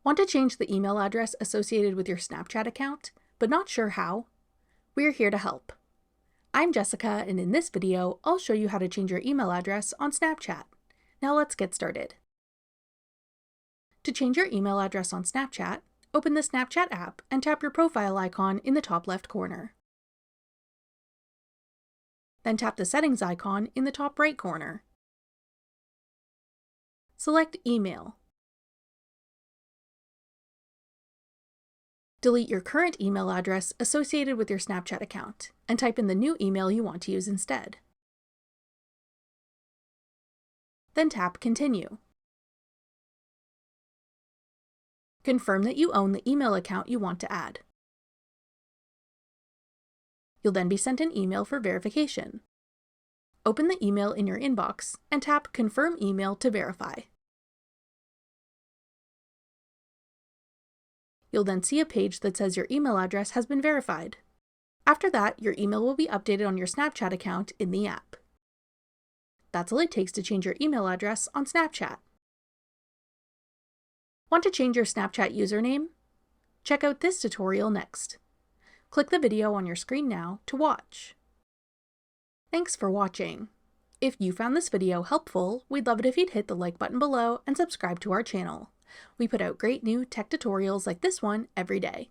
Want to change the email address associated with your Snapchat account, but not sure how? We're here to help. I'm Jessica, and in this video, I'll show you how to change your email address on Snapchat. Now let's get started. To change your email address on Snapchat, open the Snapchat app and tap your profile icon in the top left corner. Then tap the settings icon in the top right corner. Select Email. Delete your current email address associated with your Snapchat account and type in the new email you want to use instead. Then tap Continue. Confirm that you own the email account you want to add. You'll then be sent an email for verification. Open the email in your inbox and tap Confirm Email to verify. You'll then see a page that says your email address has been verified. After that, your email will be updated on your Snapchat account in the app. That's all it takes to change your email address on Snapchat. Want to change your Snapchat username? Check out this tutorial next. Click the video on your screen now to watch. Thanks for watching. If you found this video helpful, we'd love it if you'd hit the like button below and subscribe to our channel. We put out great new tech tutorials like this one every day.